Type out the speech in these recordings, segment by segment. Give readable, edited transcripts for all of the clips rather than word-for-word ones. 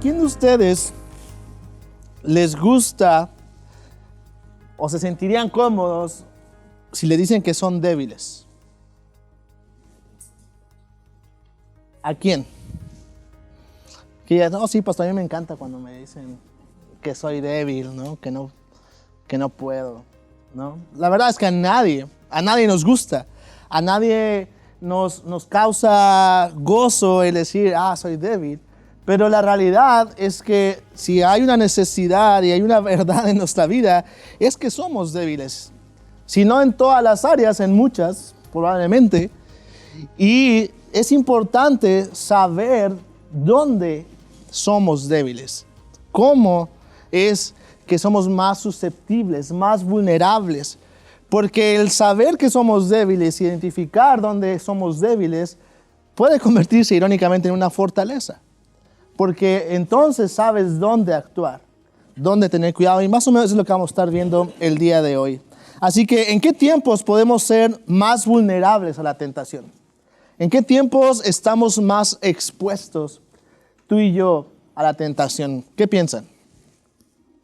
quién de ustedes les gusta o se sentirían cómodos si le dicen que son débiles? ¿A quién? Que ya, no, sí, pastor, a mí me encanta cuando me dicen que soy débil, ¿no? Que no puedo, ¿no? La verdad es que a nadie nos gusta, a nadie nos causa gozo el decir, soy débil. Pero la realidad es que si hay una necesidad y hay una verdad en nuestra vida, es que somos débiles. Si no en todas las áreas, en muchas, probablemente. Y es importante saber dónde somos débiles. Cómo es que somos más susceptibles, más vulnerables. Porque el saber que somos débiles, identificar dónde somos débiles, puede convertirse irónicamente en una fortaleza. Porque entonces sabes dónde actuar, dónde tener cuidado. Y más o menos es lo que vamos a estar viendo el día de hoy. Así que, ¿en qué tiempos podemos ser más vulnerables a la tentación? ¿En qué tiempos estamos más expuestos, tú y yo, a la tentación? ¿Qué piensan?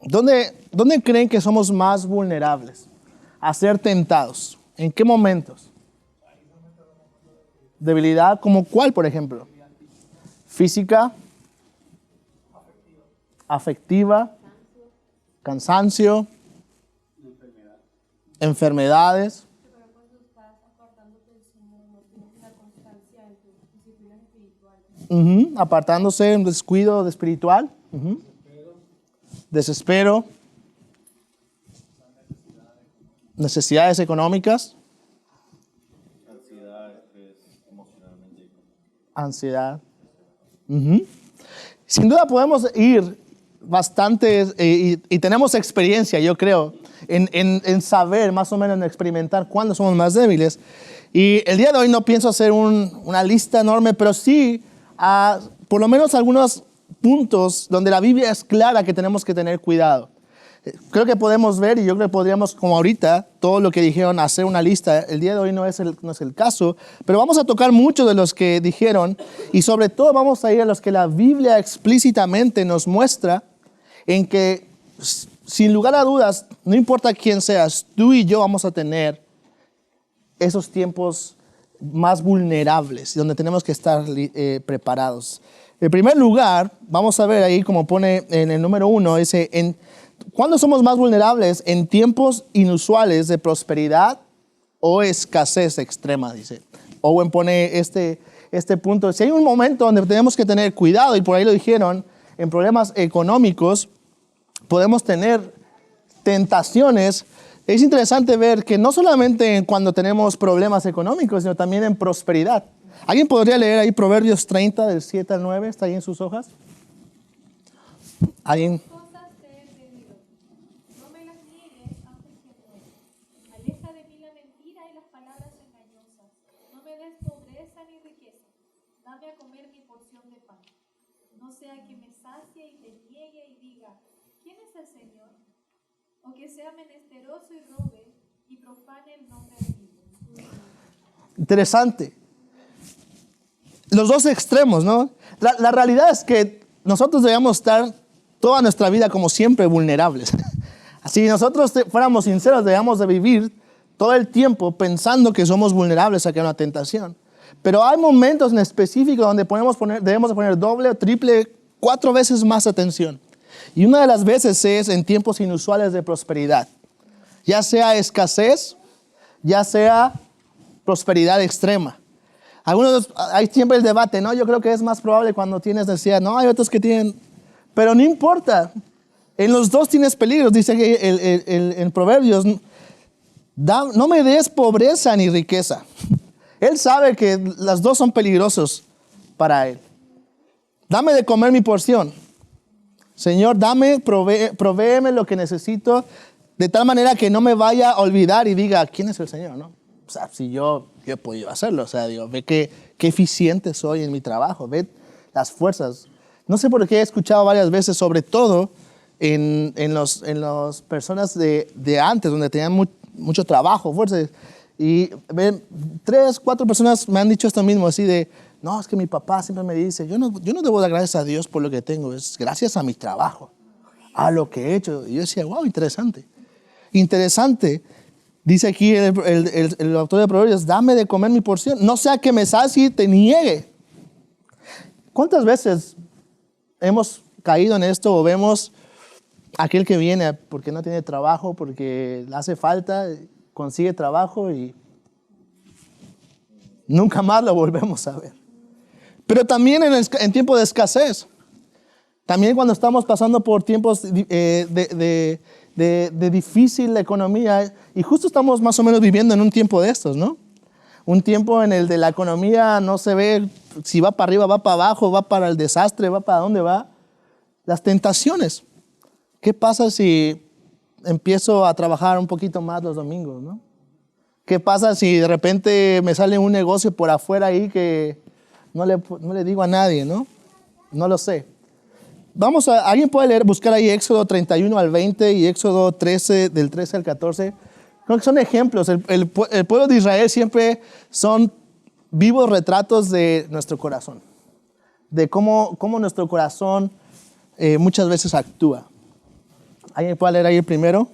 ¿Dónde creen que somos más vulnerables a ser tentados? ¿En qué momentos? ¿Debilidad como cuál, por ejemplo? ¿Física? ¿Afectiva? ¿Cansancio? ¿Enfermedades? Apartándose, un descuido espiritual. Desespero. Necesidades económicas. Ansiedad, estrés, emocionalmente. Ansiedad. Sin duda podemos ir bastante, y tenemos experiencia, yo creo, en saber, más o menos en experimentar cuándo somos más débiles. Y el día de hoy no pienso hacer una lista enorme, pero sí por lo menos algunos puntos donde la Biblia es clara que tenemos que tener cuidado. Creo que podemos ver, y yo creo que podríamos, como ahorita, todo lo que dijeron, hacer una lista. El día de hoy no es el caso, pero vamos a tocar muchos de los que dijeron, y sobre todo vamos a ir a los que la Biblia explícitamente nos muestra, en que, sin lugar a dudas, no importa quién seas, tú y yo vamos a tener esos tiempos más vulnerables, donde tenemos que estar preparados. En primer lugar, vamos a ver ahí, como pone en el número 1, ¿cuándo somos más vulnerables? En tiempos inusuales de prosperidad o escasez extrema, dice. Owen pone este punto. Si hay un momento donde tenemos que tener cuidado, y por ahí lo dijeron, en problemas económicos, podemos tener tentaciones. Es interesante ver que no solamente cuando tenemos problemas económicos, sino también en prosperidad. ¿Alguien podría leer ahí Proverbios 30, del 7 al 9? ¿Está ahí en sus hojas? ¿Alguien? O que sea menesteroso y robe y profane el nombre de Dios. Interesante. Los dos extremos, ¿no? La realidad es que nosotros debemos estar toda nuestra vida como siempre vulnerables. Si nosotros fuéramos sinceros, debemos de vivir todo el tiempo pensando que somos vulnerables a que una tentación. Pero hay momentos en específico donde debemos de poner doble, triple, 4 veces más atención. Y una de las veces es en tiempos inusuales de prosperidad. Ya sea escasez, ya sea prosperidad extrema. Hay siempre el debate, ¿no? Yo creo que es más probable cuando tienes necesidad. No, hay otros que tienen, pero no importa. En los dos tienes peligros. Dice que en Proverbios, no me des pobreza ni riqueza. Él sabe que las dos son peligrosos para él. Dame de comer mi porción. Señor, provéeme lo que necesito, de tal manera que no me vaya a olvidar y diga, ¿quién es el Señor? ¿No? O sea, si yo he podido hacerlo. O sea, digo, ve qué eficiente soy en mi trabajo, ve las fuerzas. No sé por qué he escuchado varias veces, sobre todo en las personas de antes, donde tenían mucho trabajo, fuerza. Y 3, 4 personas me han dicho esto mismo, así de, No, es que mi papá siempre me dice, yo no debo dar gracias a Dios por lo que tengo, es gracias a mi trabajo, a lo que he hecho. Y yo decía, wow, interesante. Interesante. Dice aquí el autor de Proverbios, dame de comer mi porción, no sea que me sacie y te niegue. ¿Cuántas veces hemos caído en esto o vemos aquel que viene porque no tiene trabajo, porque le hace falta, consigue trabajo y nunca más lo volvemos a ver? Pero también en tiempo de escasez, también cuando estamos pasando por tiempos de difícil economía, y justo estamos más o menos viviendo en un tiempo de estos, ¿no? Un tiempo en el de la economía no se ve si va para arriba, va para abajo, va para el desastre, va para dónde va. Las tentaciones. ¿Qué pasa si empiezo a trabajar un poquito más los domingos, no? ¿Qué pasa si de repente me sale un negocio por afuera ahí que no le digo a nadie, ¿no? No lo sé. Alguien puede buscar ahí Éxodo 31 al 20 y Éxodo 13, del 13 al 14. Creo que son ejemplos. El pueblo de Israel siempre son vivos retratos de nuestro corazón. De cómo nuestro corazón muchas veces actúa. ¿Alguien puede leer ahí el primero?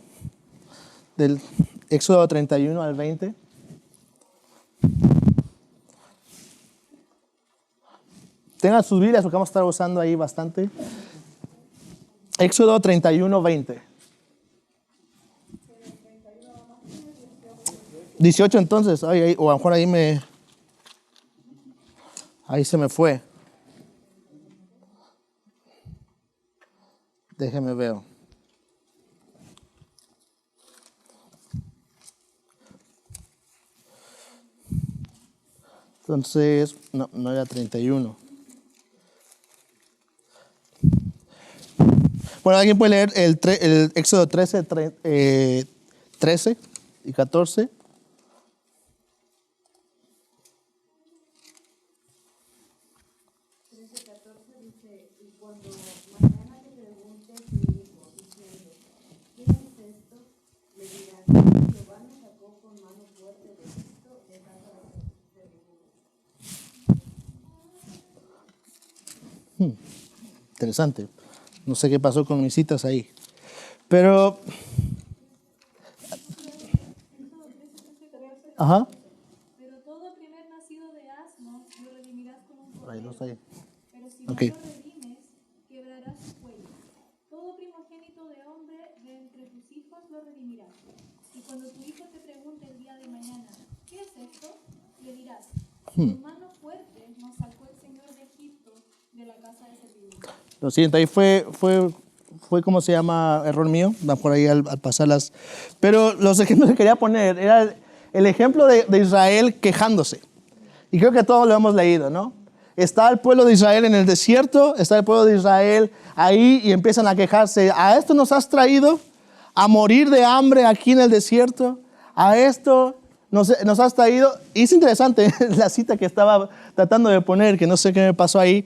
Del Éxodo 31 al 20. Tengan sus Biblias porque vamos a estar usando ahí bastante. Éxodo 31, 20. 18 entonces. O a lo mejor ahí se me fue. Déjeme ver. Entonces, no era 31. Bueno, alguien puede leer el Éxodo 13 y 14. Interesante. No sé qué pasó con mis citas ahí. Pero... Ajá. Pero todo primer nacido de asno lo redimirás con un Ahí cordero. no está ahí. Pero si no Ok. lo redimes, quebrarás su cuello. Todo primogénito de hombre de entre tus hijos lo redimirás. Y cuando tu hijo te pregunte el día de mañana, ¿qué es esto?, le dirás, con mano fuerte nos sacó el Señor de Egipto, de la casa de servidumbre. Lo siento, ahí fue ¿cómo se llama? Error mío, va por ahí al pasarlas. Pero los ejemplos que quería poner era el ejemplo de Israel quejándose. Y creo que todos lo hemos leído, ¿no? Está el pueblo de Israel en el desierto, está el pueblo de Israel ahí y empiezan a quejarse. ¿A esto nos has traído? ¿A morir de hambre aquí en el desierto? ¿A esto nos has traído? Y es interesante la cita que estaba tratando de poner, que no sé qué me pasó ahí.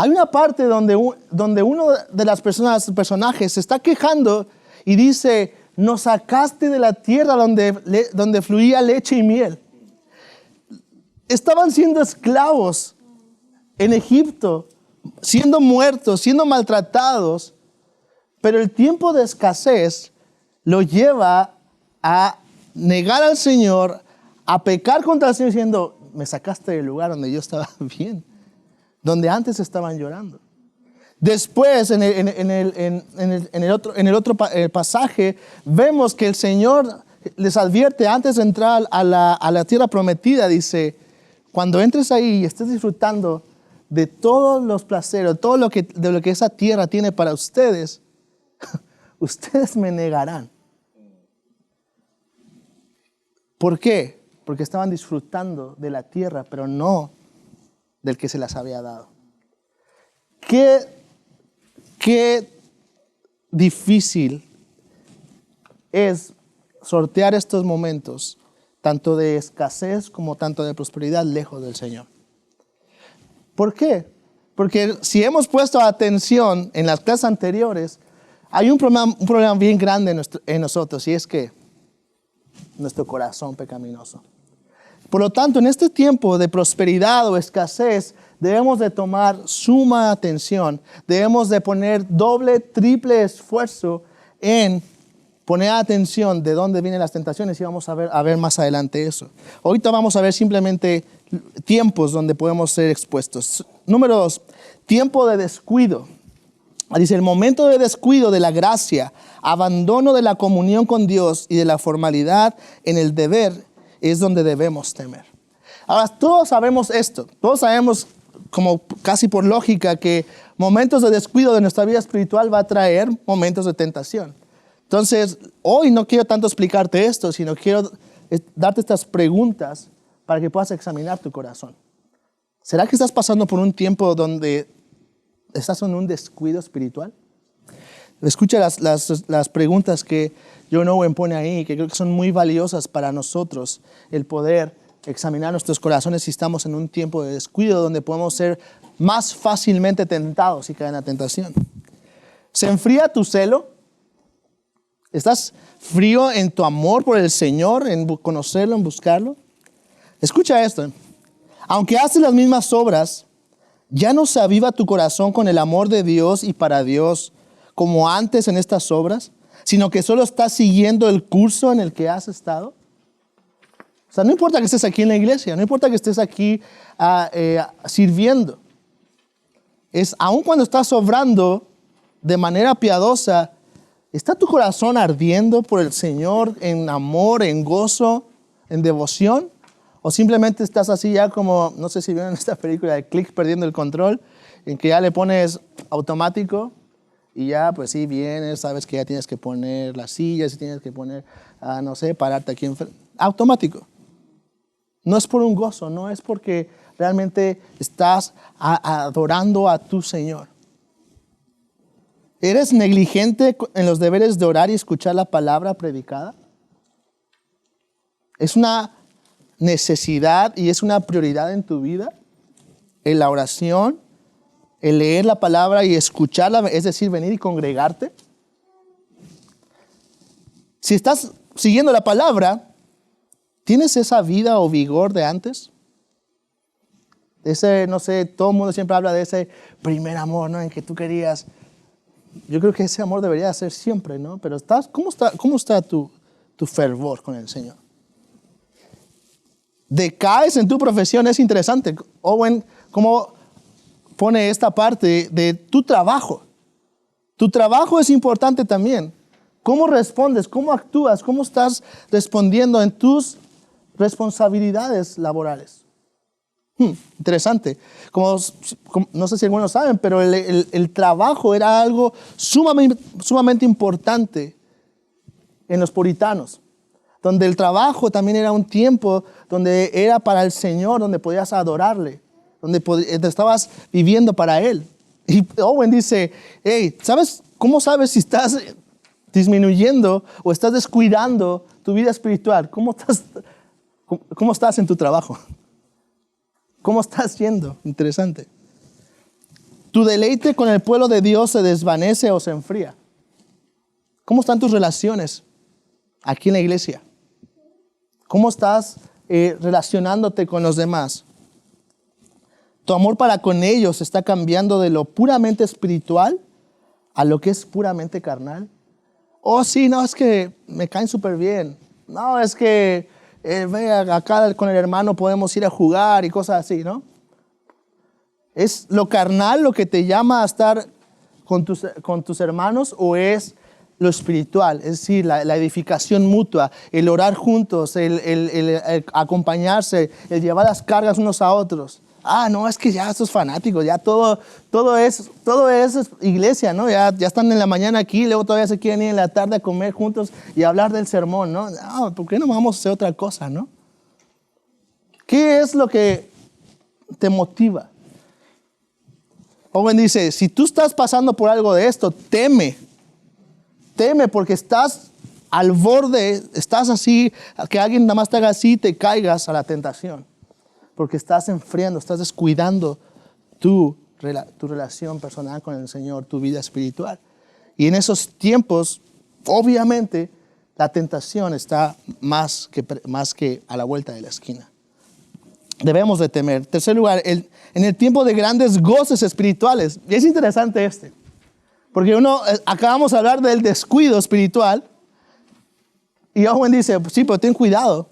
Hay una parte donde uno de los personajes se está quejando y dice, nos sacaste de la tierra donde fluía leche y miel. Estaban siendo esclavos en Egipto, siendo muertos, siendo maltratados, pero el tiempo de escasez lo lleva a negar al Señor, a pecar contra el Señor diciendo, me sacaste del lugar donde yo estaba bien, donde antes estaban llorando. Después, en el otro pasaje, vemos que el Señor les advierte antes de entrar a la tierra prometida, dice, cuando entres ahí y estés disfrutando de todos los placeres, de lo que esa tierra tiene para ustedes, ustedes me negarán. ¿Por qué? Porque estaban disfrutando de la tierra, pero no del que se las había dado. Qué difícil es sortear estos momentos, tanto de escasez como tanto de prosperidad, lejos del Señor. ¿Por qué? Porque si hemos puesto atención en las clases anteriores, hay un problema bien grande en nosotros, y es que nuestro corazón pecaminoso. Por lo tanto, en este tiempo de prosperidad o escasez, debemos de tomar suma atención. Debemos de poner doble, triple esfuerzo en poner atención de dónde vienen las tentaciones, y vamos a ver más adelante eso. Ahorita vamos a ver simplemente tiempos donde podemos ser expuestos. Número 2, tiempo de descuido. Dice, el momento de descuido de la gracia, abandono de la comunión con Dios y de la formalidad en el deber es donde debemos temer. Ahora, todos sabemos esto. Todos sabemos, como casi por lógica, que momentos de descuido de nuestra vida espiritual va a traer momentos de tentación. Entonces, hoy no quiero tanto explicarte esto, sino quiero darte estas preguntas para que puedas examinar tu corazón. ¿Será que estás pasando por un tiempo donde estás en un descuido espiritual? Escucha las preguntas que John Owen pone ahí, que creo que son muy valiosas para nosotros, el poder examinar nuestros corazones si estamos en un tiempo de descuido donde podemos ser más fácilmente tentados y caer en la tentación. ¿Se enfría tu celo? ¿Estás frío en tu amor por el Señor, en conocerlo, en buscarlo? Escucha esto. Aunque haces las mismas obras, ¿ya no se aviva tu corazón con el amor de Dios y para Dios como antes en estas obras? Sino que solo estás siguiendo el curso en el que has estado. O sea, no importa que estés aquí en la iglesia, no importa que estés aquí sirviendo. Aun cuando estás obrando de manera piadosa, ¿está tu corazón ardiendo por el Señor en amor, en gozo, en devoción? ¿O simplemente estás así ya como, no sé si vieron esta película de Click perdiendo el control, en que ya le pones automático y ya pues sí vienes, sabes que ya tienes que poner las sillas y tienes que poner, no sé, pararte aquí enfrente? Automático. No es por un gozo, no es porque realmente estás adorando a tu Señor. ¿Eres negligente en los deberes de orar y escuchar la palabra predicada? ¿Es una necesidad y es una prioridad en tu vida en la oración, el leer la palabra y escucharla, es decir, venir y congregarte? Si estás siguiendo la palabra, ¿tienes esa vida o vigor de antes? Ese, no sé, todo el mundo siempre habla de ese primer amor, ¿no? En que tú querías. Yo creo que ese amor debería ser siempre, ¿no? Pero ¿cómo está tu fervor con el Señor? ¿Decaes en tu profesión? Es interesante. Owen, ¿cómo pone esta parte de tu trabajo? Tu trabajo es importante también. ¿Cómo respondes? ¿Cómo actúas? ¿Cómo estás respondiendo en tus responsabilidades laborales? Interesante. Como no sé si algunos saben, pero el trabajo era algo sumamente importante en los puritanos, donde el trabajo también era un tiempo donde era para el Señor, donde podías adorarle, donde estabas viviendo para Él. Y Owen dice, hey, ¿cómo sabes si estás disminuyendo o estás descuidando tu vida espiritual? ¿Cómo estás en tu trabajo? ¿Cómo estás yendo? Interesante. ¿Tu deleite con el pueblo de Dios se desvanece o se enfría? ¿Cómo están tus relaciones aquí en la iglesia? ¿Cómo estás relacionándote con los demás? ¿Tu amor para con ellos está cambiando de lo puramente espiritual a lo que es puramente carnal? Oh, sí, no, es que me caen súper bien. No, es que acá con el hermano podemos ir a jugar y cosas así, ¿no? ¿Es lo carnal lo que te llama a estar con tus hermanos o es lo espiritual? Es decir, la edificación mutua, el orar juntos, el acompañarse, el llevar las cargas unos a otros. No, es que ya estos fanáticos, ya todo es iglesia, ¿no? Ya están en la mañana aquí, luego todavía se quieren ir en la tarde a comer juntos y hablar del sermón, ¿no? No, ¿por qué no vamos a hacer otra cosa, no? ¿Qué es lo que te motiva? Owen dice, si tú estás pasando por algo de esto, teme porque estás al borde, estás así, que alguien nada más te haga así y te caigas a la tentación. Porque estás enfriando, estás descuidando tu relación personal con el Señor, tu vida espiritual. Y en esos tiempos, obviamente, la tentación está más que a la vuelta de la esquina. debemos de temer. Tercer lugar, en el tiempo de grandes goces espirituales. Y es interesante porque acabamos de hablar del descuido espiritual. Y Owen dice, sí, pero ten cuidado.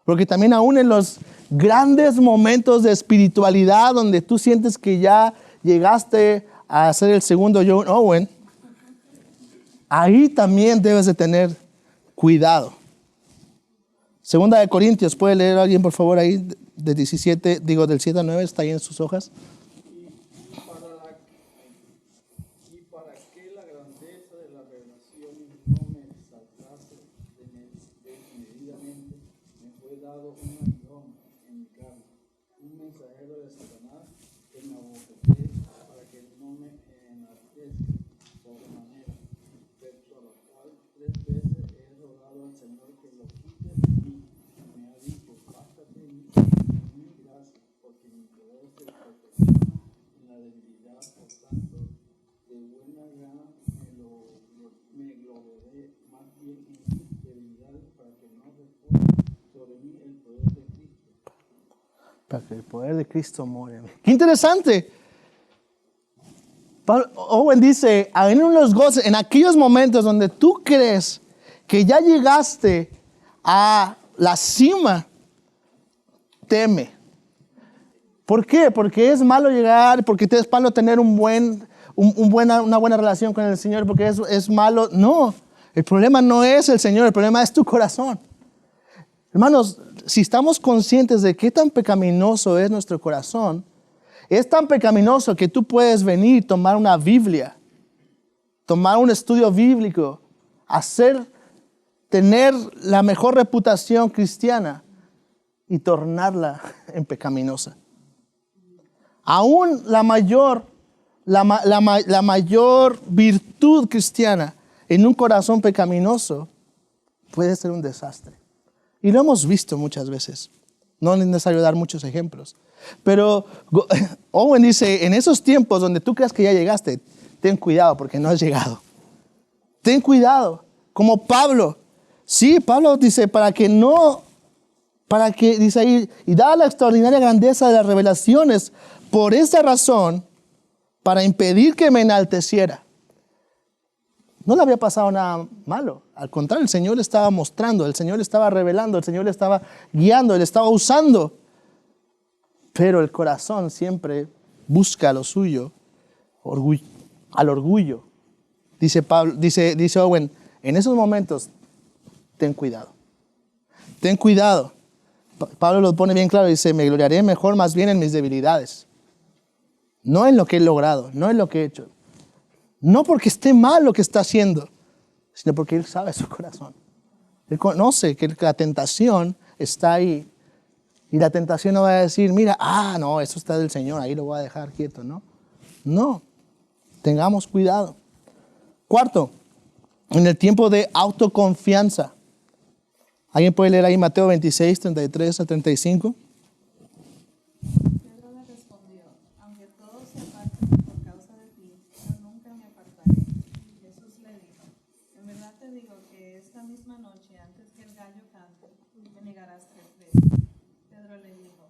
Porque también aún en los grandes momentos de espiritualidad, donde tú sientes que ya llegaste a ser el segundo John Owen, ahí también debes de tener cuidado. Segunda de Corintios, ¿puede leer alguien por favor ahí? Del 7 a 9, está ahí en sus hojas. Y para que la grandeza de la revelación no me exaltase desmedidamente, me fue dado un aguijón en mi carne, un mensajero de Satanás que me abofetee para que no me enaltezca sobremanera, respecto a lo cual 3 veces he rogado al Señor que lo quite de mí. Me ha dicho, bástate mi gracia, porque mi poder se perfecciona en la debilidad, por tanto, de buena gana me gloriaré más bien en mis debilidades, para que no repose sobre mí el poder de Cristo. Para que el poder de Cristo more. ¡Qué interesante! Owen dice, en los goces, en aquellos momentos donde tú crees que ya llegaste a la cima, teme. ¿Por qué? Porque es malo llegar, porque es malo tener una buena relación con el Señor, porque es malo. No, el problema no es el Señor, el problema es tu corazón. Hermanos, si estamos conscientes de qué tan pecaminoso es nuestro corazón, es tan pecaminoso que tú puedes venir, tomar una Biblia, tomar un estudio bíblico, tener la mejor reputación cristiana y tornarla en pecaminosa. Aún la mayor virtud cristiana en un corazón pecaminoso puede ser un desastre. Y lo hemos visto muchas veces. No es necesario dar muchos ejemplos. Pero Owen dice, en esos tiempos donde tú creas que ya llegaste, ten cuidado porque no has llegado. Ten cuidado. Como Pablo. Sí, Pablo dice, dice ahí, y dada la extraordinaria grandeza de las revelaciones, por esa razón, para impedir que me enalteciera. No le había pasado nada malo. Al contrario, el Señor le estaba mostrando, el Señor le estaba revelando, el Señor le estaba guiando, Él estaba usando. Pero el corazón siempre busca lo suyo, al orgullo. Dice Owen, en esos momentos, ten cuidado. Ten cuidado. Pablo lo pone bien claro, dice, me gloriaré mejor más bien en mis debilidades. No en lo que he logrado, no en lo que he hecho. No porque esté mal lo que está haciendo, sino porque Él sabe su corazón. Él conoce que la tentación está ahí. Y la tentación no va a decir, mira, no, eso está del Señor, ahí lo voy a dejar quieto, ¿no? No, tengamos cuidado. Cuarto, en el tiempo de autoconfianza. ¿Alguien puede leer ahí Mateo 26, 33 a 35? Pedro le respondió, aunque todos se aparten por causa de ti, yo nunca me apartaré. Jesús le dijo, en verdad te digo que esta misma noche, antes que el gallo cante, me negarás 3 veces. Pedro le dijo,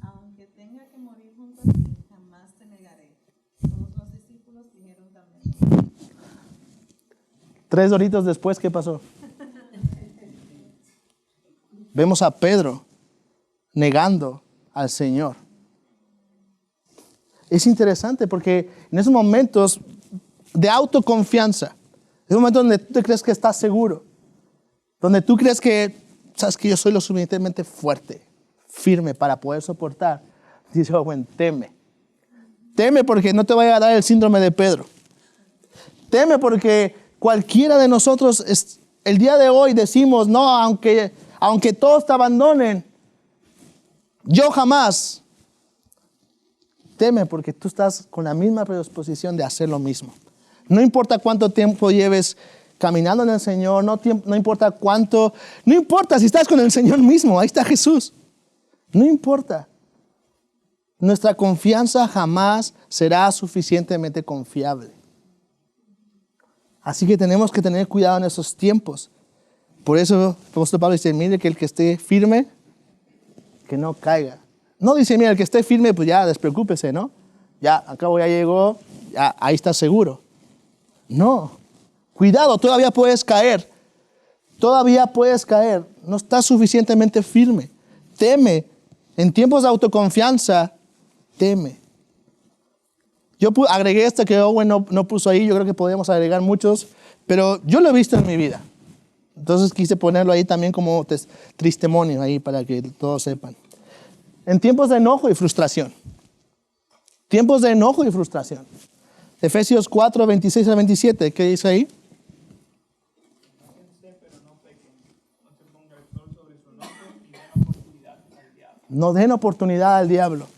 aunque tenga que morir junto a ti, jamás te negaré. Todos los discípulos dijeron también. 3 horitos después, ¿qué pasó? Vemos a Pedro negando al Señor. Es interesante porque en esos momentos de autoconfianza, es un momento donde tú te crees que estás seguro, donde tú crees que, sabes que yo soy lo suficientemente fuerte, firme para poder soportar. Dice, bueno, teme. Teme porque no te vaya a dar el síndrome de Pedro. Teme porque cualquiera de nosotros, el día de hoy decimos, no, aunque todos te abandonen, yo jamás. Teme porque tú estás con la misma predisposición de hacer lo mismo. No importa cuánto tiempo lleves caminando en el Señor, no importa si estás con el Señor mismo, ahí está Jesús. No importa. Nuestra confianza jamás será suficientemente confiable. Así que tenemos que tener cuidado en esos tiempos. Por eso el apóstol Pablo dice, mire que el que esté firme, que no caiga No dice, mira, el que esté firme, pues ya despreocúpese, ¿no? Ya, acabo, ya llegó, ya, ahí está seguro. No, cuidado, todavía puedes caer. Todavía puedes caer. No estás suficientemente firme. Teme. En tiempos de autoconfianza, teme. Yo agregué este que Owen no puso ahí. Yo creo que podemos agregar muchos, pero yo lo he visto en mi vida. Entonces quise ponerlo ahí también como testimonio ahí para que todos sepan. En tiempos de enojo y frustración. Tiempos de enojo y frustración. Efesios 4, 26 a 27. ¿Qué dice ahí? No den oportunidad al diablo.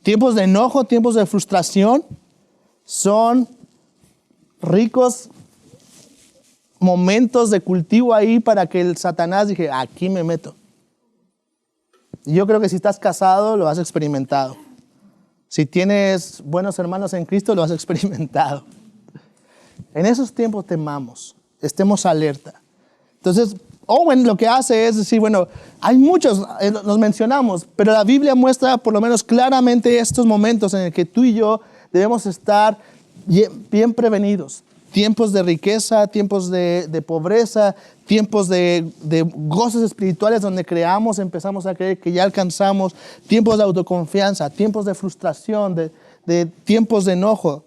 Tiempos de enojo, tiempos de frustración son ricos momentos de cultivo ahí para que el Satanás dije, aquí me meto. Y yo creo que si estás casado, lo has experimentado. Si tienes buenos hermanos en Cristo, lo has experimentado. En esos tiempos temamos, estemos alerta. Entonces, Owen lo que hace es decir, bueno, hay muchos, los mencionamos, pero la Biblia muestra por lo menos claramente estos momentos en el que tú y yo debemos estar bien prevenidos. Tiempos de riqueza, tiempos de pobreza, tiempos de gozos espirituales donde creamos, empezamos a creer que ya alcanzamos, tiempos de autoconfianza, tiempos de frustración, de tiempos de enojo,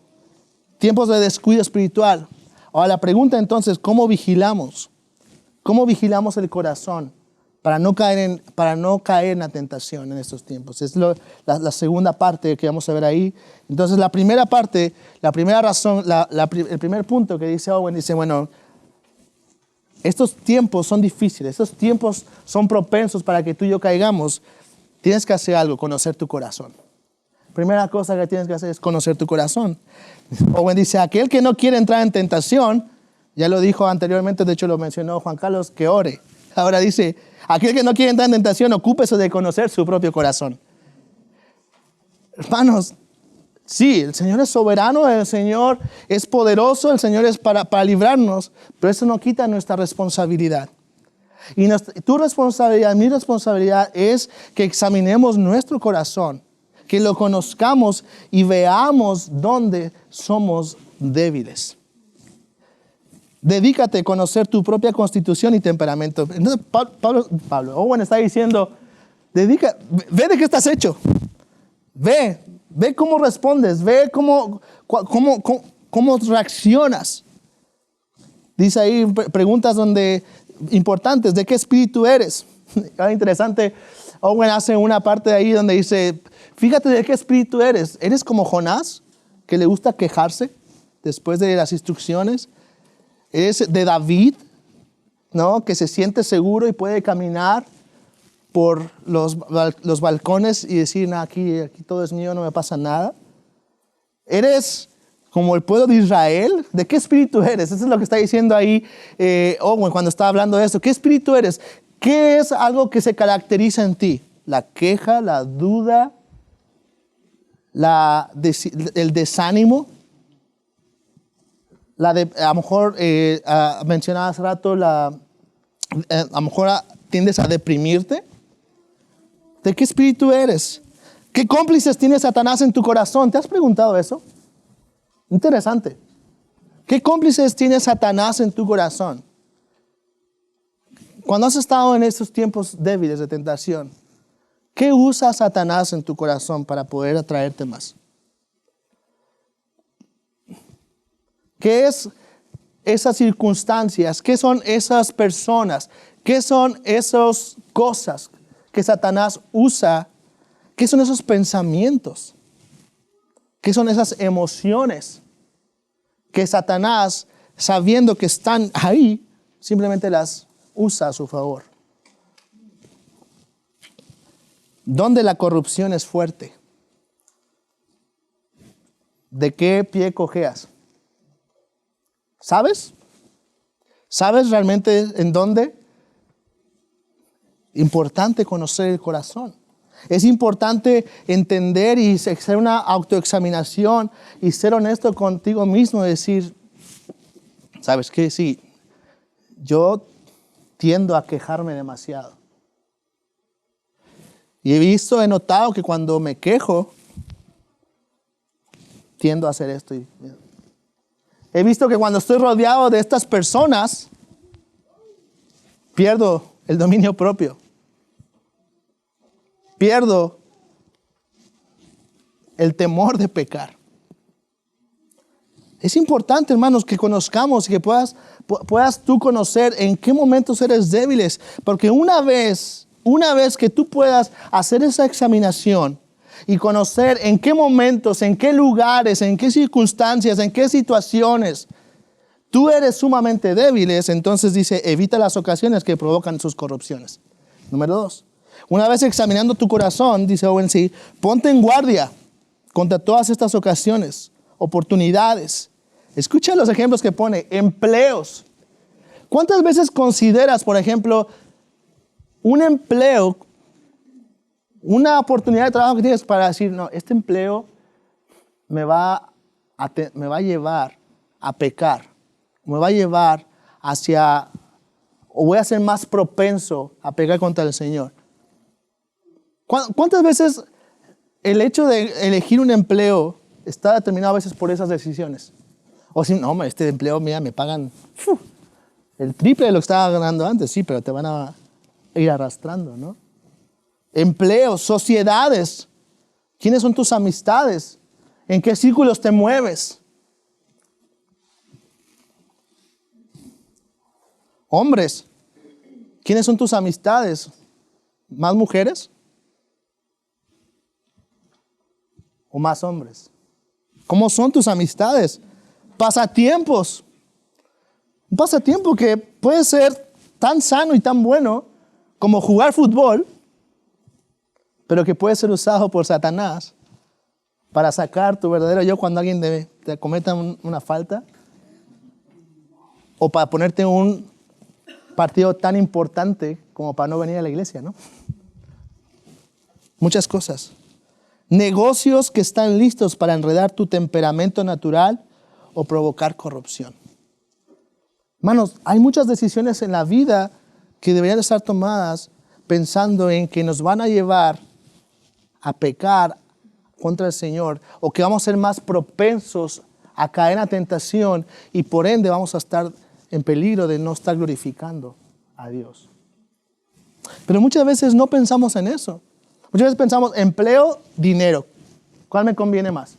tiempos de descuido espiritual. Ahora la pregunta entonces, ¿cómo vigilamos? ¿Cómo vigilamos el corazón para no caer en la tentación en estos tiempos? Es la segunda parte que vamos a ver ahí. Entonces, la primera parte, la primera razón, el primer punto que dice Owen, dice, bueno, estos tiempos son difíciles, estos tiempos son propensos para que tú y yo caigamos. Tienes que hacer algo, conocer tu corazón. Primera cosa que tienes que hacer es conocer tu corazón. Owen dice, aquel que no quiere entrar en tentación, ya lo dijo anteriormente, de hecho lo mencionó Juan Carlos, que ore. Ahora dice, aquel que no quiere entrar en tentación, ocúpese de conocer su propio corazón. Hermanos, sí, el Señor es soberano, el Señor es poderoso, el Señor es para librarnos, pero eso no quita nuestra responsabilidad. Y tu responsabilidad, mi responsabilidad es que examinemos nuestro corazón, que lo conozcamos y veamos dónde somos débiles. Dedícate a conocer tu propia constitución y temperamento. Entonces, Owen está diciendo, ve de qué estás hecho. Ve cómo respondes, ve cómo reaccionas. Dice ahí preguntas importantes, ¿de qué espíritu eres? Interesante, Owen hace una parte de ahí donde dice, fíjate de qué espíritu eres. ¿Eres como Jonás, que le gusta quejarse después de las instrucciones? ¿Eres de David, ¿no? Que se siente seguro y puede caminar por los balcones y decir, nah, aquí todo es mío, no me pasa nada? ¿Eres como el pueblo de Israel? ¿De qué espíritu eres? Eso es lo que está diciendo ahí Owen cuando está hablando de esto. ¿Qué espíritu eres? ¿Qué es algo que se caracteriza en ti? La queja, la duda, el desánimo. A lo mejor mencionaba hace rato, a lo mejor tiendes a deprimirte. ¿De qué espíritu eres? ¿Qué cómplices tiene Satanás en tu corazón? ¿Te has preguntado eso? Interesante. ¿Qué cómplices tiene Satanás en tu corazón? Cuando has estado en estos tiempos débiles de tentación, ¿qué usa Satanás en tu corazón para poder atraerte más? ¿Qué es esas circunstancias? ¿Qué son esas personas? ¿Qué son esas cosas que Satanás usa? ¿Qué son esos pensamientos? ¿Qué son esas emociones que Satanás, sabiendo que están ahí, simplemente las usa a su favor? ¿Dónde la corrupción es fuerte? ¿De qué pie cojeas? ¿Sabes? ¿Sabes realmente en dónde? Importante conocer el corazón. Es importante entender y hacer una autoexaminación y ser honesto contigo mismo y decir, ¿sabes qué? Sí, yo tiendo a quejarme demasiado. Y he notado que cuando me quejo, tiendo a hacer esto. He visto que cuando estoy rodeado de estas personas, pierdo el dominio propio. Pierdo el temor de pecar. Es importante, hermanos, que conozcamos y que puedas tú conocer en qué momentos eres débiles. Porque una vez que tú puedas hacer esa examinación y conocer en qué momentos, en qué lugares, en qué circunstancias, en qué situaciones tú eres sumamente débiles, entonces dice, evita las ocasiones que provocan sus corrupciones. Número 2. Una vez examinando tu corazón, dice Owen C., ponte en guardia contra todas estas ocasiones, oportunidades. Escucha los ejemplos que pone. Empleos. ¿Cuántas veces consideras, por ejemplo, un empleo, una oportunidad de trabajo que tienes para decir, no, este empleo me va a llevar a pecar, me va a llevar hacia, o voy a ser más propenso a pecar contra el Señor? ¿Cuántas veces el hecho de elegir un empleo está determinado a veces por esas decisiones? O si, no, este empleo, mira, me pagan el triple de lo que estaba ganando antes, sí, pero te van a ir arrastrando, ¿no? Empleos, sociedades. ¿Quiénes son tus amistades? ¿En qué círculos te mueves? Hombres. ¿Quiénes son tus amistades? ¿Más mujeres? ¿O más hombres? ¿Cómo son tus amistades? Pasatiempos. Un pasatiempo que puede ser tan sano y tan bueno como jugar fútbol, pero que puede ser usado por Satanás para sacar tu verdadero yo cuando alguien te cometa una falta, o para ponerte un partido tan importante como para no venir a la iglesia, ¿no? Muchas cosas. Negocios que están listos para enredar tu temperamento natural o provocar corrupción. Hermanos, hay muchas decisiones en la vida que deberían estar tomadas pensando en que nos van a llevar a pecar contra el Señor, o que vamos a ser más propensos a caer en la tentación y por ende vamos a estar en peligro de no estar glorificando a Dios. Pero muchas veces no pensamos en eso. Muchas veces pensamos empleo, dinero. ¿Cuál me conviene más?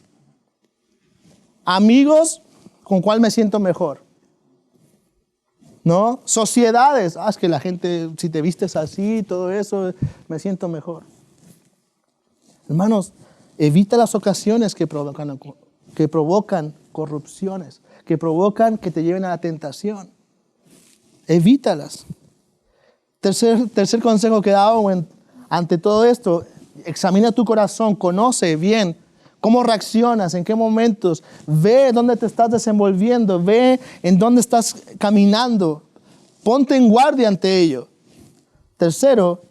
Amigos, ¿con cuál me siento mejor? ¿No? Sociedades. Es que la gente, si te vistes así, todo eso, me siento mejor. Hermanos, evita las ocasiones que provocan corrupciones, que provocan que te lleven a la tentación. Evítalas. Tercer consejo que da Owen ante todo esto: examina tu corazón, conoce bien cómo reaccionas, en qué momentos, ve dónde te estás desenvolviendo, ve en dónde estás caminando, ponte en guardia ante ello. Tercero,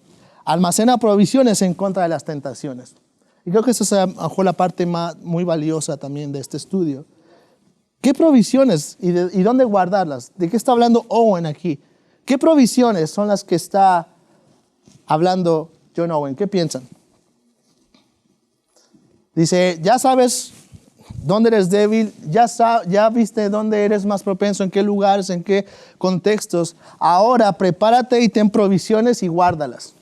almacena provisiones en contra de las tentaciones. Y creo que esa es la parte muy valiosa también de este estudio. ¿Qué provisiones y dónde guardarlas? ¿De qué está hablando Owen aquí? ¿Qué provisiones son las que está hablando John Owen? ¿Qué piensan? Dice, ya sabes dónde eres débil, ya viste dónde eres más propenso, en qué lugares, en qué contextos. Ahora prepárate y ten provisiones y guárdalas.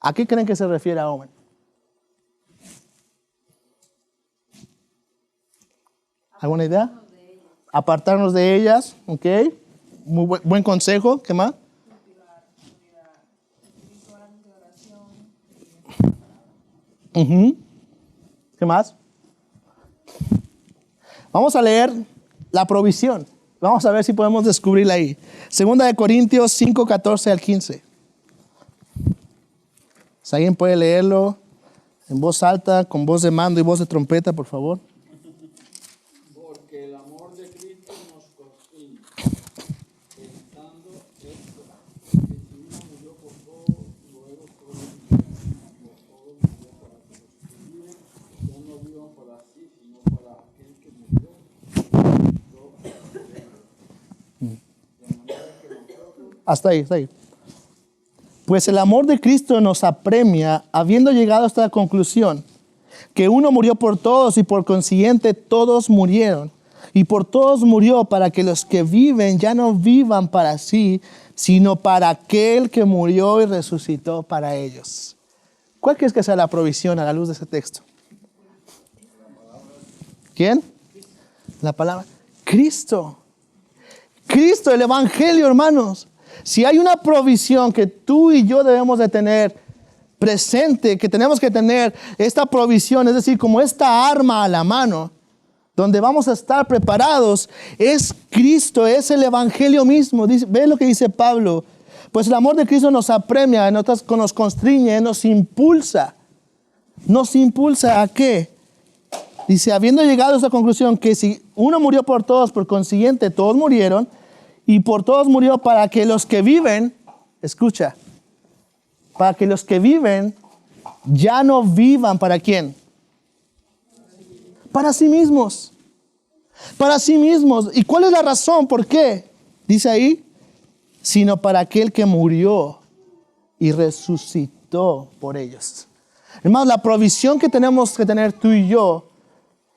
¿A qué creen que se refiere a Owen? ¿Alguna idea? Apartarnos de ellas, ¿ok? Muy buen consejo. ¿Qué más? ¿Qué más? Vamos a leer la provisión. Vamos a ver si podemos descubrirla ahí. 2 Corintios 5, 14 al 15. Si alguien puede leerlo en voz alta, con voz de mando y voz de trompeta, por favor. Porque el amor de Cristo nos constriñe, pensando esto, que si uno murió por todos, luego todos murió para que los que viven ya no vivan para sí, sino para aquel que murió. Hasta ahí. Pues el amor de Cristo nos apremia, habiendo llegado a esta conclusión, que uno murió por todos y por consiguiente todos murieron. Y por todos murió para que los que viven ya no vivan para sí, sino para aquel que murió y resucitó para ellos. ¿Cuál crees que sea la provisión a la luz de ese texto? ¿Quién? La palabra. Cristo. Cristo, el Evangelio, hermanos. Si hay una provisión que tú y yo debemos de tener presente, que tenemos que tener esta provisión, es decir, como esta arma a la mano, donde vamos a estar preparados, es Cristo, es el Evangelio mismo. Ve lo que dice Pablo. Pues el amor de Cristo nos apremia, nos constriñe, nos impulsa. ¿Nos impulsa a qué? Dice, habiendo llegado a esa conclusión, que si uno murió por todos, por consiguiente todos murieron, y por todos murió para que los que viven, escucha, para que los que viven ya no vivan, ¿para quién? Para sí mismos. Para sí mismos. ¿Y cuál es la razón? ¿Por qué? Dice ahí, sino para aquel que murió y resucitó por ellos. Hermanos, la provisión que tenemos que tener tú y yo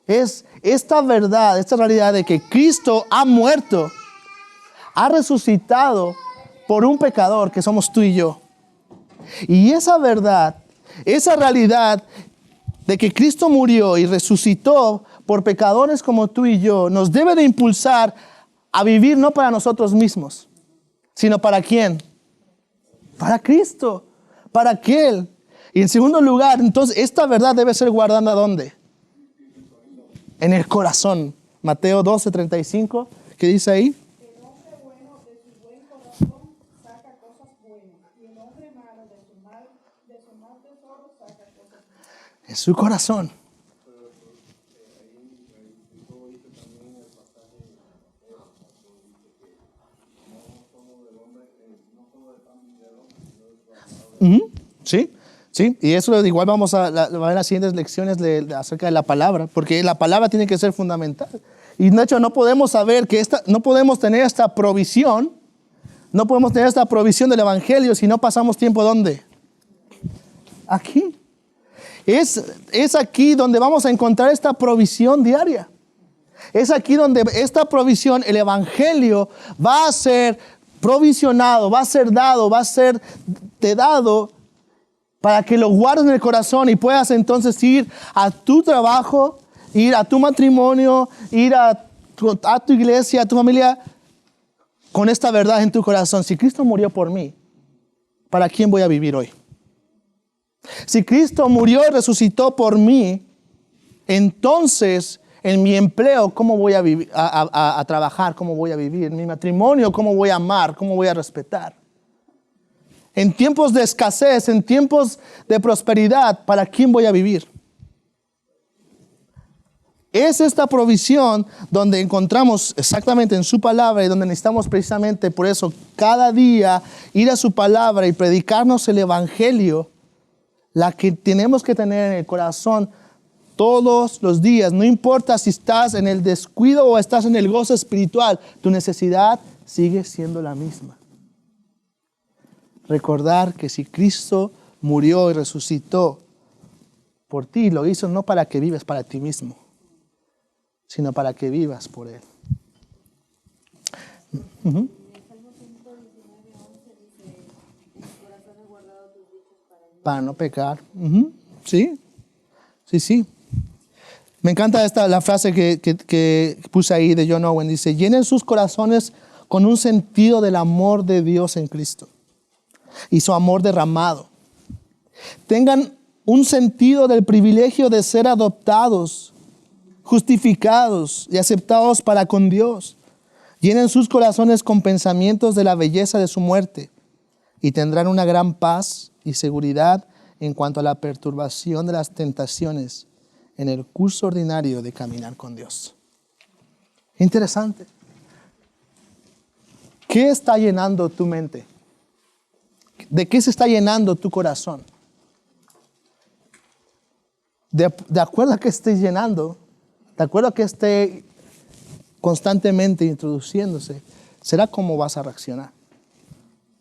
es esta verdad, esta realidad de que Cristo ha muerto, ha resucitado por un pecador que somos tú y yo. Y esa verdad, esa realidad de que Cristo murió y resucitó por pecadores como tú y yo, nos debe de impulsar a vivir no para nosotros mismos, sino para ¿quién? Para Cristo, para aquel. Y en segundo lugar, entonces, esta verdad debe ser guardada ¿dónde? En el corazón. Mateo 12:35, ¿qué dice ahí? El hombre bueno de su buen corazón saca cosas buenas, y el hombre malo de su mal tesoro saca cosas malas. En su corazón. Sí, sí, y eso igual vamos a ver en las siguientes lecciones acerca de la palabra, porque la palabra tiene que ser fundamental. Y de hecho no podemos saber que no podemos tener esta provisión, no podemos tener esta provisión del Evangelio si no pasamos tiempo ¿dónde? Aquí. Es aquí donde vamos a encontrar esta provisión diaria. Es aquí donde esta provisión, el Evangelio, va a ser provisionado, va a ser dado, va a ser te dado para que lo guardes en el corazón y puedas entonces ir a tu trabajo, ir a tu matrimonio, ir a tu iglesia, a tu familia, con esta verdad en tu corazón. Si Cristo murió por mí, ¿para quién voy a vivir hoy? Si Cristo murió y resucitó por mí, entonces en mi empleo, ¿cómo voy a vivir, a trabajar? ¿Cómo voy a vivir? En mi matrimonio, ¿cómo voy a amar? ¿Cómo voy a respetar? En tiempos de escasez, en tiempos de prosperidad, ¿para quién voy a vivir? Es esta provisión donde encontramos exactamente en su palabra y donde necesitamos precisamente por eso cada día ir a su palabra y predicarnos el Evangelio, la que tenemos que tener en el corazón todos los días. No importa si estás en el descuido o estás en el gozo espiritual, tu necesidad sigue siendo la misma. Recordar que si Cristo murió y resucitó por ti, lo hizo no para que vivas para ti mismo, sino para que vivas por Él. Uh-huh. Para no pecar. Uh-huh. Sí, sí, sí. Me encanta la frase que puse ahí de John Owen. Dice, llenen sus corazones con un sentido del amor de Dios en Cristo y su amor derramado. Tengan un sentido del privilegio de ser adoptados, justificados y aceptados para con Dios. Llenen sus corazones con pensamientos de la belleza de su muerte y tendrán una gran paz y seguridad en cuanto a la perturbación de las tentaciones en el curso ordinario de caminar con Dios. Interesante. ¿Qué está llenando tu mente? ¿De qué se está llenando tu corazón? De acuerdo a que estés llenando, de acuerdo a que esté constantemente introduciéndose, será cómo vas a reaccionar.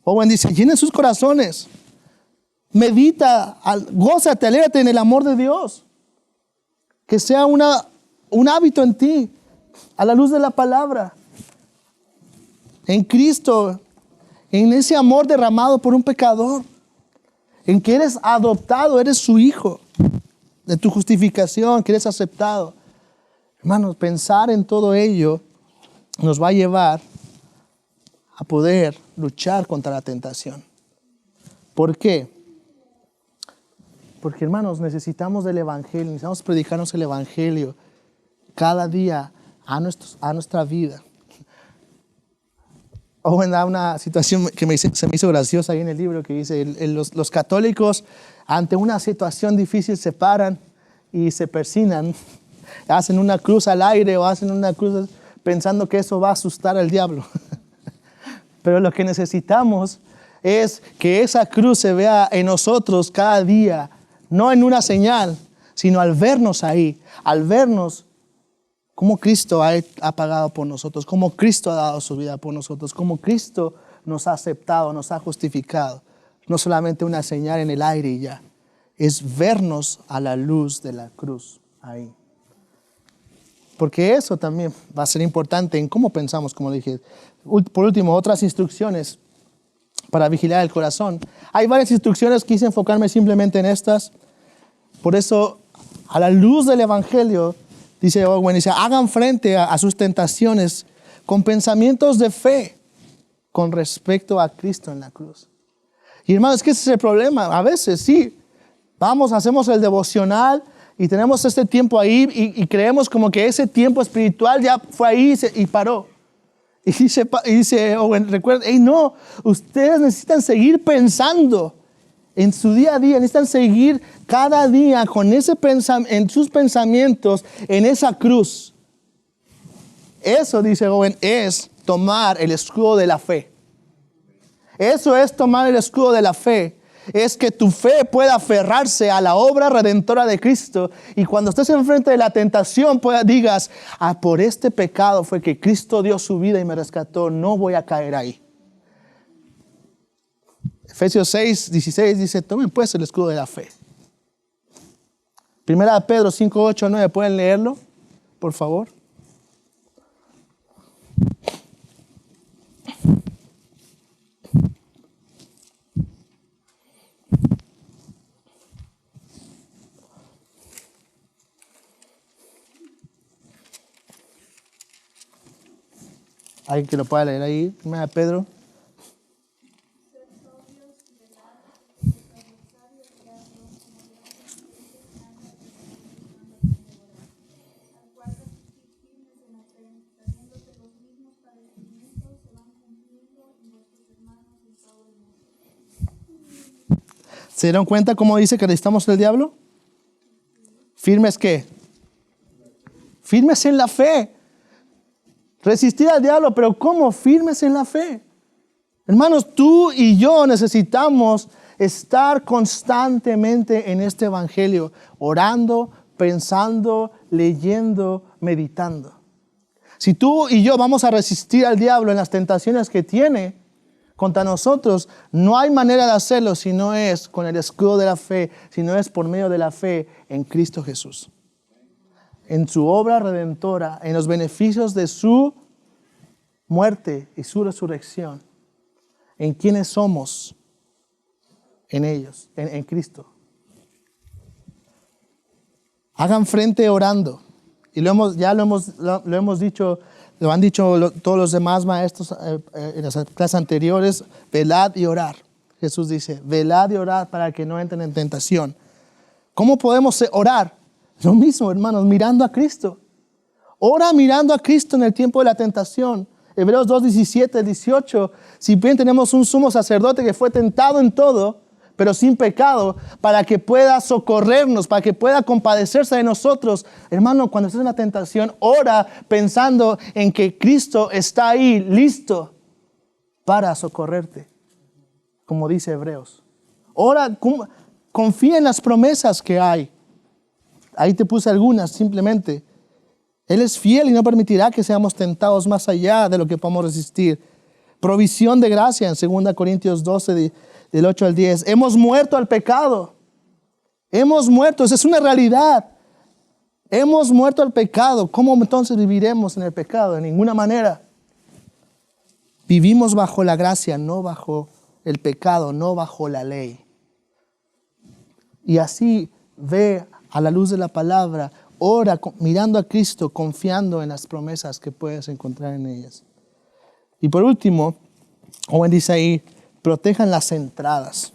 Owen dice, llenen sus corazones medita, gózate, alégrate en el amor de Dios. Que sea un hábito en ti, a la luz de la palabra. En Cristo, en ese amor derramado por un pecador. En que eres adoptado, eres su hijo. De tu justificación, que eres aceptado. Hermanos, pensar en todo ello nos va a llevar a poder luchar contra la tentación. ¿Por qué? Porque, hermanos, necesitamos del Evangelio, necesitamos predicarnos el Evangelio cada día a nuestra vida. Owen da una situación que se me hizo graciosa ahí en el libro, que dice, los católicos ante una situación difícil se paran y se persignan, hacen una cruz al aire o hacen una cruz pensando que eso va a asustar al diablo. Pero lo que necesitamos es que esa cruz se vea en nosotros cada día, no en una señal, sino al vernos ahí, al vernos cómo Cristo ha pagado por nosotros, cómo Cristo ha dado su vida por nosotros, cómo Cristo nos ha aceptado, nos ha justificado. No solamente una señal en el aire y ya, es vernos a la luz de la cruz ahí. Porque eso también va a ser importante en cómo pensamos, como dije. Por último, otras instrucciones para vigilar el corazón. Hay varias instrucciones, quise enfocarme simplemente en estas. Por eso, a la luz del Evangelio, dice Owen, hagan frente a sus tentaciones con pensamientos de fe con respecto a Cristo en la cruz. Y hermanos, es que ese es el problema. A veces sí, hacemos el devocional y tenemos este tiempo ahí y creemos como que ese tiempo espiritual ya fue ahí y paró. Y dice Owen, recuerden, no, ustedes necesitan seguir pensando en su día a día, necesitan seguir cada día con en sus pensamientos en esa cruz. Eso, dice Owen, es tomar el escudo de la fe. Eso es tomar el escudo de la fe. Es que tu fe pueda aferrarse a la obra redentora de Cristo. Y cuando estés enfrente de la tentación, digas, por este pecado fue que Cristo dio su vida y me rescató. No voy a caer ahí. Efesios 6:16 dice, tomen pues el escudo de la fe. Primera de Pedro 5:8-9, ¿pueden leerlo? Por favor. ¿Alguien que lo pueda leer ahí? Primera de Pedro. ¿Se dieron cuenta cómo dice que necesitamos el diablo? ¿Firmes qué? Firmes en la fe. Resistir al diablo, pero ¿cómo? Firmes en la fe. Hermanos, tú y yo necesitamos estar constantemente en este evangelio, orando, pensando, leyendo, meditando. Si tú y yo vamos a resistir al diablo en las tentaciones que tiene contra nosotros, no hay manera de hacerlo si no es con el escudo de la fe, si no es por medio de la fe en Cristo Jesús. En su obra redentora, en los beneficios de su muerte y su resurrección, en quienes somos en ellos, en Cristo. Hagan frente orando. Y lo hemos dicho, lo han dicho todos los demás maestros en las clases anteriores, velad y orar. Jesús dice, velad y orad para que no entren en tentación. ¿Cómo podemos orar? Lo mismo, hermanos, mirando a Cristo. Ora mirando a Cristo en el tiempo de la tentación. Hebreos 2:17-18, si bien tenemos un sumo sacerdote que fue tentado en todo, pero sin pecado, para que pueda socorrernos, para que pueda compadecerse de nosotros. Hermano, cuando estés en la tentación, ora pensando en que Cristo está ahí, listo para socorrerte, como dice Hebreos. Ora, confía en las promesas que hay. Ahí te puse algunas, simplemente. Él es fiel y no permitirá que seamos tentados más allá de lo que podamos resistir. Provisión de gracia en 2 Corintios 12, del 8 al 10. Hemos muerto al pecado. Hemos muerto, esa es una realidad. Hemos muerto al pecado. ¿Cómo entonces viviremos en el pecado? De ninguna manera. Vivimos bajo la gracia, no bajo el pecado, no bajo la ley. Y así ve a la luz de la palabra, ora mirando a Cristo, confiando en las promesas que puedes encontrar en ellas. Y por último, Owen dice ahí, protejan las entradas.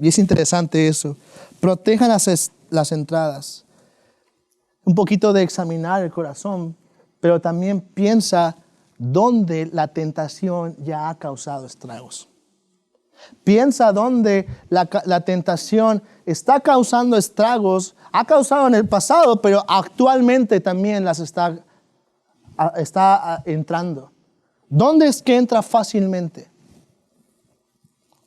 Y es interesante eso. Protejan las entradas. Un poquito de examinar el corazón, pero también piensa dónde la tentación ya ha causado estragos. Piensa dónde la tentación está causando estragos, ha causado en el pasado, pero actualmente también las está entrando. ¿Dónde es que entra fácilmente?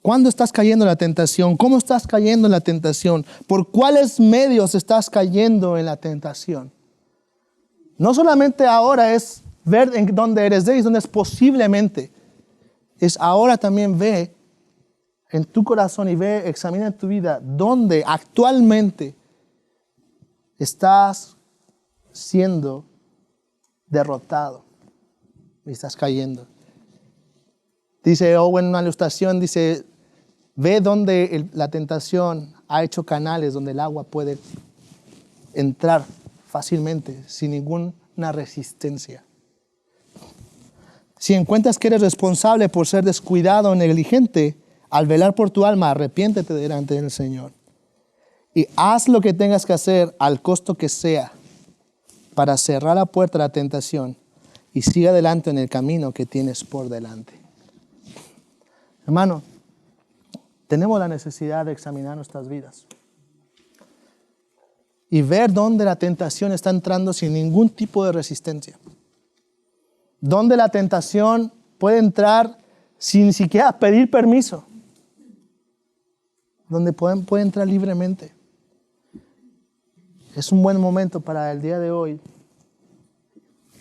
¿Cuándo estás cayendo en la tentación? ¿Cómo estás cayendo en la tentación? ¿Por cuáles medios estás cayendo en la tentación? No solamente ahora es ver en dónde eres débil, donde es posiblemente. Es ahora también ve en tu corazón y examina en tu vida dónde actualmente estás siendo derrotado y estás cayendo. Dice Owen en una ilustración, dice, ve dónde la tentación ha hecho canales donde el agua puede entrar fácilmente, sin ninguna resistencia. Si encuentras que eres responsable por ser descuidado o negligente, al velar por tu alma, arrepiéntete delante del Señor. Y haz lo que tengas que hacer al costo que sea para cerrar la puerta a la tentación y siga adelante en el camino que tienes por delante. Hermano, tenemos la necesidad de examinar nuestras vidas y ver dónde la tentación está entrando sin ningún tipo de resistencia. Dónde la tentación puede entrar sin ni siquiera pedir permiso. Donde puede entrar libremente. Es un buen momento para el día de hoy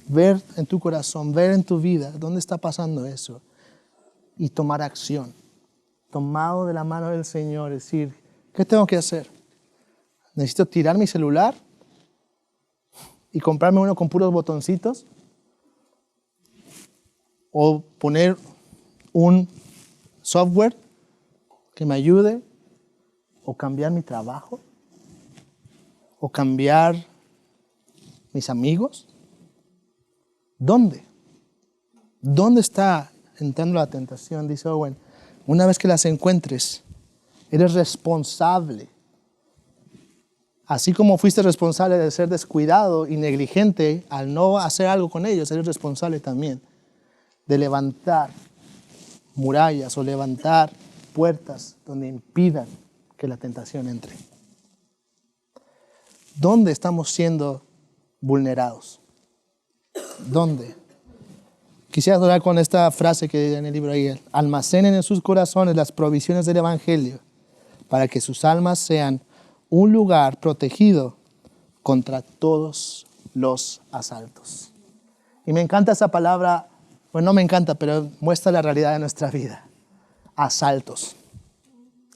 ver en tu corazón, ver en tu vida dónde está pasando eso y tomar acción. Tomado de la mano del Señor, decir, ¿qué tengo que hacer? ¿Necesito tirar mi celular y comprarme uno con puros botoncitos? ¿O poner un software que me ayude? ¿O cambiar mi trabajo? ¿O cambiar mis amigos? ¿Dónde? ¿Dónde está entrando la tentación? Dice Owen, una vez que las encuentres, eres responsable. Así como fuiste responsable de ser descuidado y negligente al no hacer algo con ellos, eres responsable también de levantar murallas o levantar puertas donde impidan que la tentación entre. ¿Dónde estamos siendo vulnerados? ¿Dónde? Quisiera hablar con esta frase que hay en el libro ahí. Almacenen en sus corazones las provisiones del Evangelio para que sus almas sean un lugar protegido contra todos los asaltos. Y me encanta esa palabra, bueno, no me encanta, pero muestra la realidad de nuestra vida. Asaltos.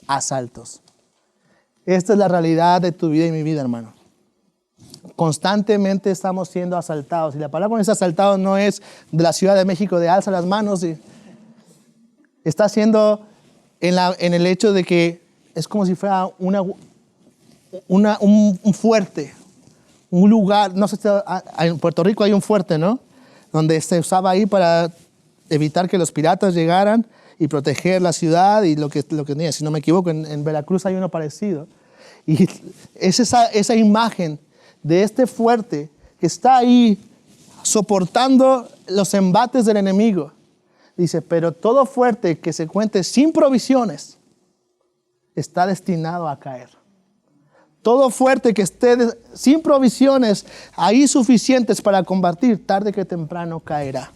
Asaltos. Esta es la realidad de tu vida y mi vida, hermano. Constantemente estamos siendo asaltados. Y la palabra con ese asaltado no es de la Ciudad de México de alza las manos. Está siendo en el hecho de que es como si fuera un fuerte, un lugar. No sé si en Puerto Rico hay un fuerte, ¿no? Donde se usaba ahí para evitar que los piratas llegaran y proteger la ciudad y lo que tenía. Si no me equivoco, en Veracruz hay uno parecido. Y es esa imagen de este fuerte que está ahí soportando los embates del enemigo. Dice, pero todo fuerte que se cuente sin provisiones está destinado a caer. Todo fuerte que esté sin provisiones ahí suficientes para combatir, tarde que temprano caerá.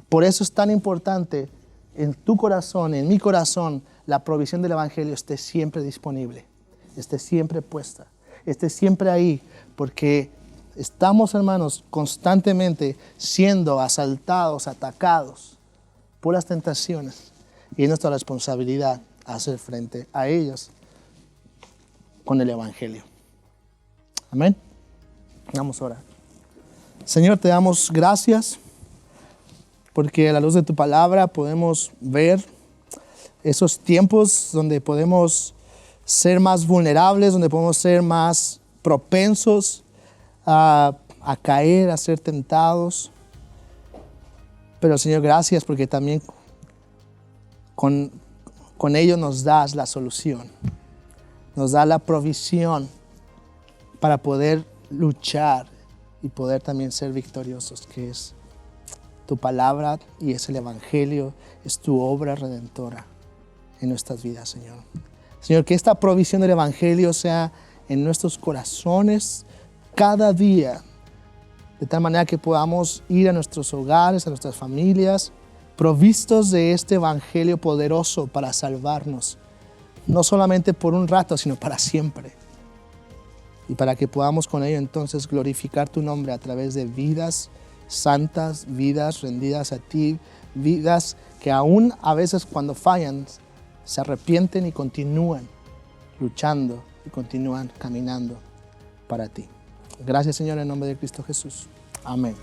Por eso es tan importante en tu corazón, en mi corazón, la provisión del Evangelio esté siempre disponible, esté siempre puesta, esté siempre ahí, porque estamos, hermanos, constantemente siendo asaltados, atacados por las tentaciones y es nuestra responsabilidad hacer frente a ellos con el Evangelio. Amén. Vamos a orar. Señor, te damos gracias porque a la luz de tu palabra podemos ver esos tiempos donde podemos ser más vulnerables, donde podemos ser más propensos a caer, a ser tentados. Pero Señor, gracias porque también con ello nos das la solución, nos da la provisión para poder luchar y poder también ser victoriosos, que es tu palabra y es el Evangelio, es tu obra redentora en nuestras vidas, Señor. Señor, que esta provisión del Evangelio sea en nuestros corazones cada día, de tal manera que podamos ir a nuestros hogares, a nuestras familias, provistos de este Evangelio poderoso para salvarnos, no solamente por un rato, sino para siempre. Y para que podamos con ello entonces glorificar tu nombre a través de vidas santas, vidas rendidas a ti, vidas que aún a veces cuando fallan se arrepienten y continúan luchando y continúan caminando para ti. Gracias, Señor, en nombre de Cristo Jesús. Amén.